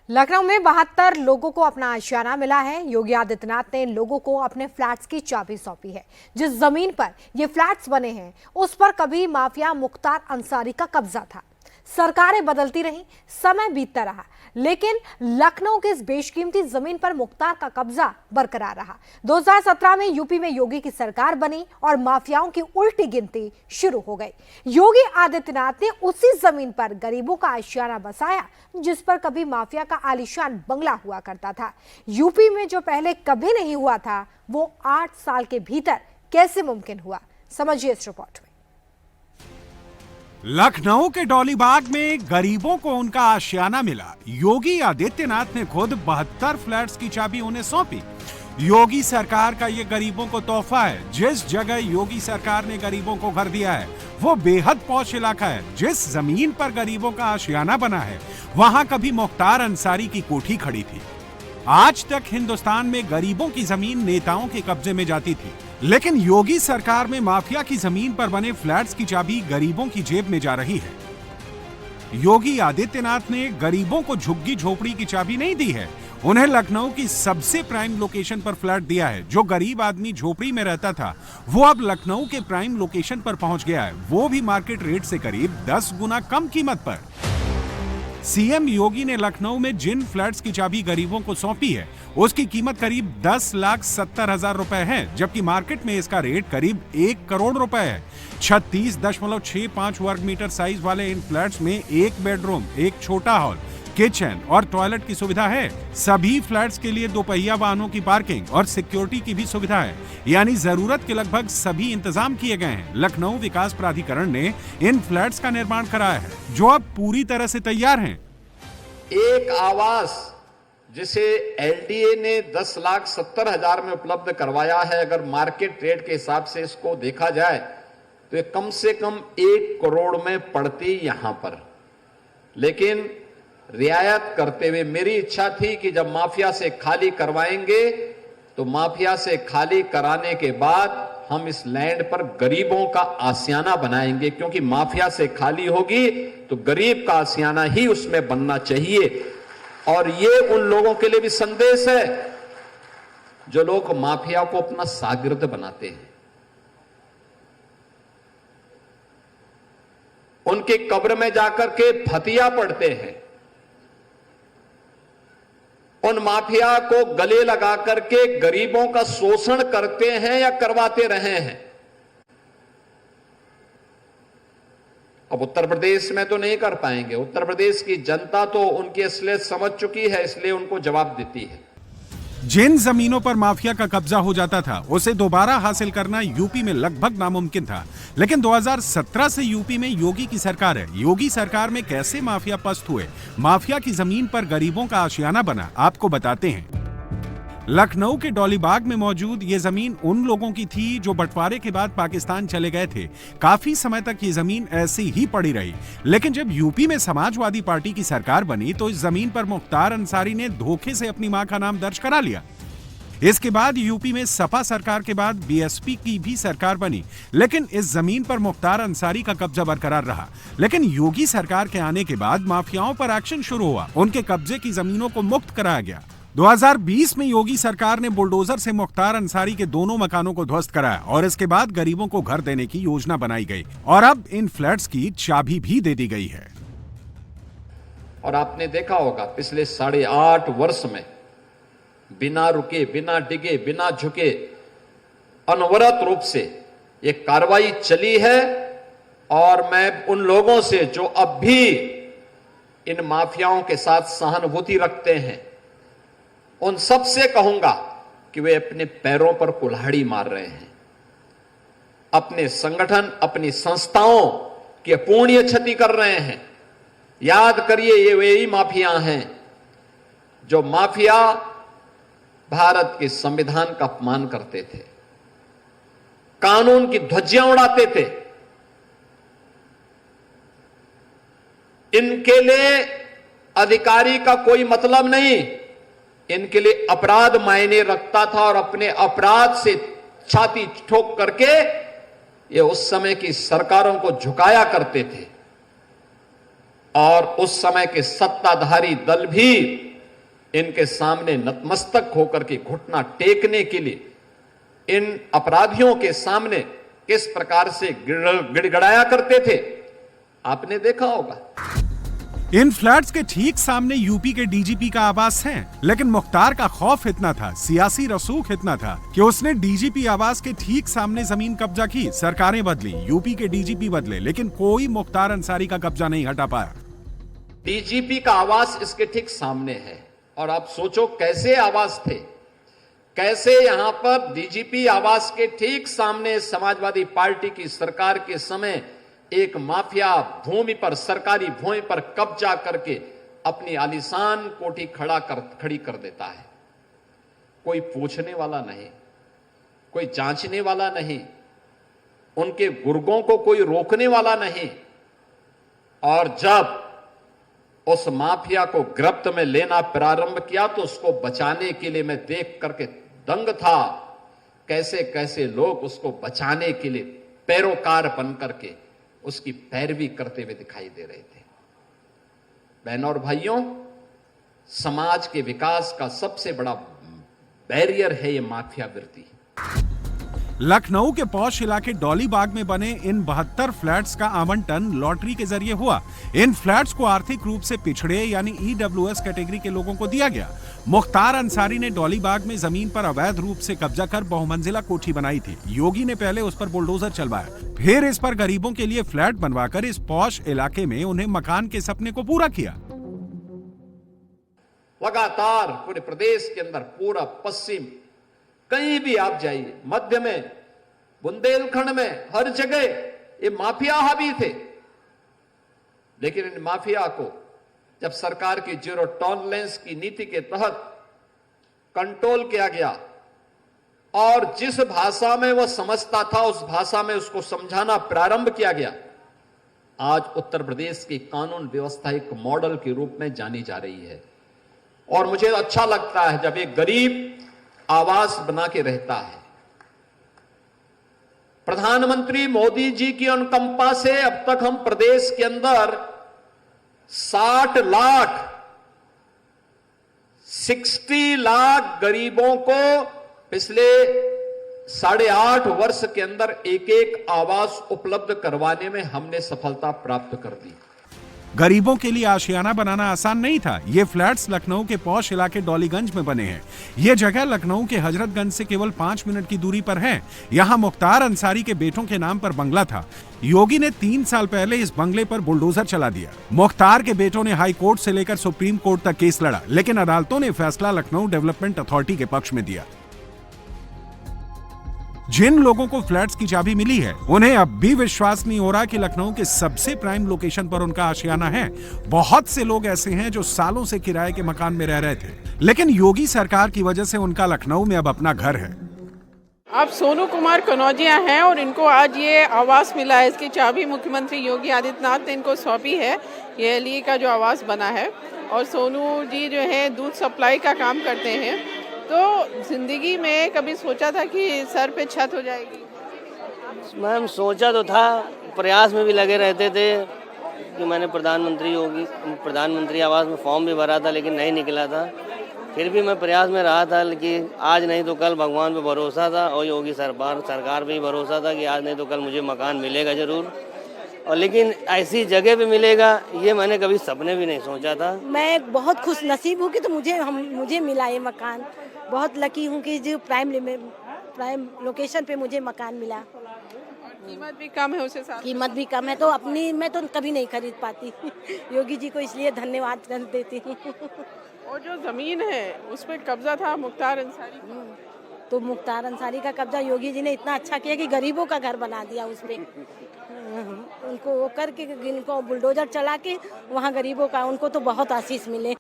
लखनऊ में 72 लोगों को अपना आशियाना मिला है। योगी आदित्यनाथ ने लोगों को अपने फ्लैट्स की चाबी सौंपी है। जिस जमीन पर ये फ्लैट्स बने हैं उस पर कभी माफिया मुख्तार अंसारी का कब्जा था। सरकारें बदलती रहीं, समय बीतता रहा, लेकिन लखनऊ की इस बेशकीमती जमीन पर मुख्तार का कब्जा बरकरार रहा। 2017 में यूपी में योगी की सरकार बनी और माफियाओं की उल्टी गिनती शुरू हो गई। योगी आदित्यनाथ ने उसी जमीन पर गरीबों का आशियाना बसाया जिस पर कभी माफिया का आलीशान बंगला हुआ करता था। यूपी में जो पहले कभी नहीं हुआ था वो 8 साल के भीतर कैसे मुमकिन हुआ, समझिए इस रिपोर्ट में। लखनऊ के डॉलीबाग में गरीबों को उनका आशियाना मिला। योगी आदित्यनाथ ने खुद 72 फ्लैट्स की चाबी उन्हें सौंपी। योगी सरकार का ये गरीबों को तोहफा है। जिस जगह योगी सरकार ने गरीबों को घर दिया है वो बेहद पॉश इलाका है। जिस जमीन पर गरीबों का आशियाना बना है वहां कभी मुख्तार अंसारी की कोठी खड़ी थी। आज तक हिंदुस्तान में गरीबों की जमीन नेताओं के कब्जे में जाती थी, लेकिन योगी सरकार में माफिया की जमीन पर बने फ्लैट्स की चाबी गरीबों की जेब में जा रही है। योगी आदित्यनाथ ने गरीबों को झुग्गी झोपड़ी की चाबी नहीं दी है, उन्हें लखनऊ की सबसे प्राइम लोकेशन पर फ्लैट दिया है। जो गरीब आदमी झोपड़ी में रहता था वो अब लखनऊ के प्राइम लोकेशन पर पहुंच गया है, वो भी मार्केट रेट से करीब 10 गुना कम कीमत पर। सीएम योगी ने लखनऊ में जिन फ्लैट्स की चाबी गरीबों को सौंपी है उसकी कीमत करीब 10,70,000 रुपए है, जबकि मार्केट में इसका रेट करीब 1 करोड़ रुपए है। 36.65 वर्ग मीटर साइज वाले इन फ्लैट्स में एक बेडरूम, एक छोटा हॉल, किचन और टॉयलेट की सुविधा है। सभी फ्लैट्स के लिए 2 पहिया वाहनों की पार्किंग और सिक्योरिटी की भी सुविधा है, यानी जरूरत के लगभग सभी इंतजाम किए गए हैं। लखनऊ विकास प्राधिकरण ने इन फ्लैट्स का निर्माण कराया है जो अब पूरी तरह से तैयार हैं। एक आवास जिसे एलडीए ने 10,70,000 में उपलब्ध करवाया है, अगर मार्केट रेट के हिसाब से इसको देखा जाए तो ये कम से कम 1 करोड़ में पड़ती यहां पर। लेकिन रियायत करते हुए मेरी इच्छा थी कि जब माफिया से खाली करवाएंगे तो माफिया से खाली कराने के बाद हम इस लैंड पर गरीबों का आशियाना बनाएंगे, क्योंकि माफिया से खाली होगी तो गरीब का आशियाना ही उसमें बनना चाहिए। और ये उन लोगों के लिए भी संदेश है जो लोग माफिया को अपना शागिर्द बनाते हैं। उनके कब्र में जाकर के फतिया पढ़ते हैं, उन माफिया को गले लगा करके गरीबों का शोषण करते हैं या करवाते रहे हैं। अब उत्तर प्रदेश में तो नहीं कर पाएंगे, उत्तर प्रदेश की जनता तो उनकी असलियत समझ चुकी है, इसलिए उनको जवाब देती है। जिन जमीनों पर माफिया का कब्जा हो जाता था उसे दोबारा हासिल करना यूपी में लगभग नामुमकिन था, लेकिन 2017 से यूपी में योगी की सरकार है। योगी सरकार में कैसे माफिया पस्त हुए, माफिया की जमीन पर गरीबों का आशियाना बना, आपको बताते हैं। लखनऊ के डॉलीबाग में मौजूद ये जमीन उन लोगों की थी जो बंटवारे के बाद पाकिस्तान चले गए थे। काफी समय तक ये जमीन ऐसी ही पड़ी रही, लेकिन जब यूपी में समाजवादी पार्टी की सरकार बनी तो इस जमीन पर मुख्तार अंसारी ने धोखे से अपनी मां का नाम दर्ज करा लिया। इसके बाद यूपी में सपा सरकार के बाद बीएसपी की भी सरकार बनी, लेकिन इस जमीन पर मुख्तार अंसारी का कब्जा बरकरार रहा। लेकिन योगी सरकार के आने के बाद माफियाओं पर एक्शन शुरू हुआ, उनके कब्जे की जमीनों को मुक्त कराया गया। 2020 में योगी सरकार ने बुलडोजर से मुख्तार अंसारी के दोनों मकानों को ध्वस्त कराया और इसके बाद गरीबों को घर देने की योजना बनाई गई और अब इन फ्लैट्स की चाबी भी दे दी गई है। और आपने देखा होगा पिछले 8.5 वर्ष में बिना रुके, बिना डिगे, बिना झुके अनवरत रूप से ये कार्रवाई चली है। और मैं उन लोगों से जो अब भी इन माफियाओं के साथ सहानुभूति रखते हैं उन सब से कहूंगा कि वे अपने पैरों पर कुल्हाड़ी मार रहे हैं। अपने संगठन, अपनी संस्थाओं की अपूर्णीय क्षति कर रहे हैं। याद करिए, ये वही माफिया हैं जो माफिया भारत के संविधान का अपमान करते थे, कानून की ध्वजियां उड़ाते थे। इनके लिए अधिकारी का कोई मतलब नहीं, इनके लिए अपराध मायने रखता था और अपने अपराध से छाती ठोक करके ये उस समय की सरकारों को झुकाया करते थे। और उस समय के सत्ताधारी दल भी इनके सामने नतमस्तक होकर के घुटना टेकने के लिए इन अपराधियों के सामने किस प्रकार से गिड़गिड़ाया करते थे, आपने देखा होगा। इन फ्लैट्स के ठीक सामने यूपी के डीजीपी का आवास है, लेकिन मुख्तार का खौफ इतना था, सियासी रसूख इतना था कि उसने डीजीपी आवास के ठीक सामने जमीन कब्जा की। सरकारें बदली, यूपी के डीजीपी बदले, लेकिन कोई मुख्तार अंसारी का कब्जा नहीं हटा पाया। डीजीपी का आवास इसके ठीक सामने है और आप सोचो कैसे आवास थे, कैसे यहां पर डीजीपी आवास के ठीक सामने समाजवादी पार्टी की सरकार के समय एक माफिया भूमि पर, सरकारी भूमि पर कब्जा करके अपनी आलीशान कोठी खड़ी कर देता है। कोई पूछने वाला नहीं, कोई जांचने वाला नहीं, उनके गुर्गों को कोई रोकने वाला नहीं। और जब उस माफिया को गिरफ्त में लेना प्रारंभ किया तो उसको बचाने के लिए मैं देख करके दंग था, कैसे कैसे लोग उसको बचाने के लिए पैरोकार बन करके उसकी पैरवी करते हुए दिखाई दे रहे थे। बहनों और भाइयों, समाज के विकास का सबसे बड़ा बैरियर है ये माफिया वृत्ति। लखनऊ के पौष इलाके डॉली बाग में बने इन 72 फ्लैट्स का आवंटन लॉटरी के जरिए हुआ। इन फ्लैट्स को आर्थिक रूप से पिछड़े यानी ईडब्ल्यूएस कैटेगरी के लोगों को दिया गया। मुख्तार अंसारी ने डॉली बाग में जमीन पर अवैध रूप से कब्जा कर बहुमंजिला कोठी बनाई थी। योगी ने पहले उस पर बुलडोजर चलवाया, फिर इस पर गरीबों के लिए फ्लैट बनवाकर इस पौष इलाके में उन्हें मकान के सपने को पूरा किया। लगातार पूरे प्रदेश के अंदर, पूरा पश्चिम, कहीं भी आप जाइए, मध्य में, बुंदेलखंड में, हर जगह ये माफिया हावी थे। लेकिन इन माफिया को जब सरकार की जीरो टॉलरेंस की नीति के तहत कंट्रोल किया गया और जिस भाषा में वह समझता था उस भाषा में उसको समझाना प्रारंभ किया गया, आज उत्तर प्रदेश की कानून व्यवस्था एक मॉडल के रूप में जानी जा रही है। और मुझे अच्छा लगता है जब एक गरीब आवास बना के रहता है। प्रधानमंत्री मोदी जी की अनुकंपा से अब तक हम प्रदेश के अंदर 60 लाख गरीबों को पिछले 8.5 वर्ष के अंदर एक एक आवास उपलब्ध करवाने में हमने सफलता प्राप्त कर दी। गरीबों के लिए आशियाना बनाना आसान नहीं था। ये फ्लैट्स लखनऊ के पौष इलाके डॉलीगंज में बने हैं। ये जगह लखनऊ के हजरतगंज से केवल 5 मिनट की दूरी पर है। यहाँ मुख्तार अंसारी के बेटों के नाम पर बंगला था। योगी ने 3 साल पहले इस बंगले पर बुलडोजर चला दिया। मुख्तार के बेटों ने हाई कोर्ट से लेकर सुप्रीम कोर्ट तक केस लड़ा, लेकिन अदालतों ने फैसला लखनऊ डेवलपमेंट अथॉरिटी के पक्ष में दिया। जिन लोगों को फ्लैट्स की चाबी मिली है, उन्हें अब भी विश्वास नहीं हो रहा कि लखनऊ के सबसे प्राइम लोकेशन पर उनका आशियाना है। बहुत से लोग ऐसे हैं जो सालों से किराए के मकान में रह रहे थे, लेकिन योगी सरकार की वजह से उनका लखनऊ में अब अपना घर है। अब सोनू कुमार कनौजिया हैं और इनको आज ये आवास मिला है। इसकी चाबी मुख्यमंत्री योगी आदित्यनाथ ने इनको सौंपी है। ये एलई का जो आवास बना है, और सोनू जी जो है दूध सप्लाई का काम करते हैं। तो जिंदगी में कभी सोचा था कि सर पे छत हो जाएगी? मैम सोचा तो था, प्रयास में भी लगे रहते थे कि मैंने प्रधानमंत्री आवास में फॉर्म भी भरा था, लेकिन नहीं निकला था। फिर भी मैं प्रयास में रहा था, लेकिन आज नहीं तो कल भगवान पे भरोसा था और योगी सरकार पे भी भरोसा था कि आज नहीं तो कल मुझे मकान मिलेगा ज़रूर। और लेकिन ऐसी जगह पे मिलेगा ये मैंने कभी सपने भी नहीं सोचा था। मैं बहुत खुश नसीब हूँ कि तो मुझे मिला ये मकान। बहुत लकी हूँ कि जो प्राइम लोकेशन पे मुझे मकान मिला। कीमत भी कम है उसके साथ। कीमत भी कम है, तो अपनी मैं तो कभी नहीं खरीद पाती। योगी जी को इसलिए धन्यवाद कर देती हूँ। और जो जमीन है उस पर कब्जा था मुख्तार अंसारी का। तो मुख्तार अंसारी का कब्जा योगी जी ने इतना अच्छा किया कि गरीबों का घर बना दिया उस पे। उनको वो करके इनको बुलडोजर चला के वहाँ गरीबों का, उनको तो बहुत आशीष मिले।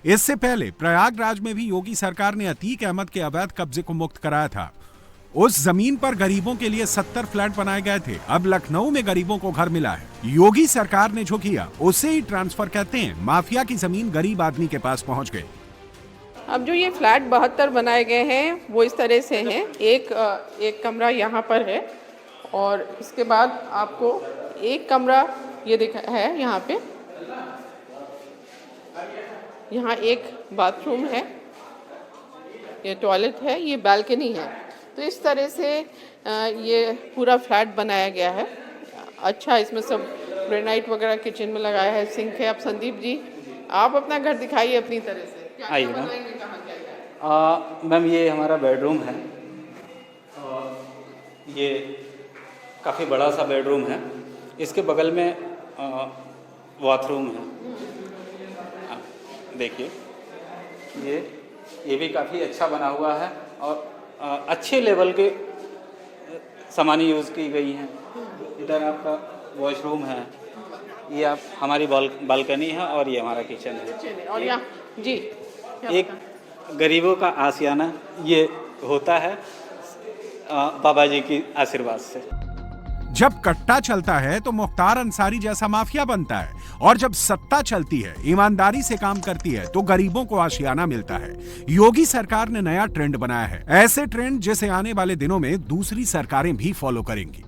इससे पहले प्रयागराज में भी योगी सरकार ने अतीक अहमद के अवैध कब्जे को मुक्त कराया था। उस जमीन पर गरीबों के लिए 70 फ्लैट बनाए गए थे। अब लखनऊ में गरीबों को घर मिला है। योगी सरकार ने जो किया उसे ही ट्रांसफर कहते हैं। माफिया की जमीन गरीब आदमी के पास पहुंच गई। अब जो ये फ्लैट 72 बनाए गए हैं वो इस तरह से हैं। एक कमरा यहाँ पर है और इसके बाद आपको एक कमरा ये दिखा है यहाँ पे, यहाँ एक बाथरूम है, ये टॉयलेट है, ये बालकनी है। तो इस तरह से ये पूरा फ्लैट बनाया गया है। अच्छा, इसमें सब ग्रेनाइट वगैरह किचन में लगाया है, सिंक है। अब संदीप जी आप अपना घर दिखाइए अपनी तरह से, क्या आइए ना। बनाएंगे, कहाँ क्या है? मैम ये हमारा बेडरूम है और ये काफ़ी बड़ा सा बेडरूम है। इसके बगल में बाथरूम है। देखिए ये भी काफ़ी अच्छा बना हुआ है और अच्छे लेवल के सामान यूज़ की गई हैं। इधर आपका वॉशरूम है, ये आप हमारी बालकनी है और ये हमारा किचन है। और यहाँ जी एक गरीबों का आशियाना ये होता है बाबा जी की आशीर्वाद से। जब कट्टा चलता है तो मुख्तार अंसारी जैसा माफिया बनता है, और जब सत्ता चलती है, ईमानदारी से काम करती है, तो गरीबों को आशियाना मिलता है। योगी सरकार ने नया ट्रेंड बनाया है, ऐसे ट्रेंड जिसे आने वाले दिनों में दूसरी सरकारें भी फॉलो करेंगी।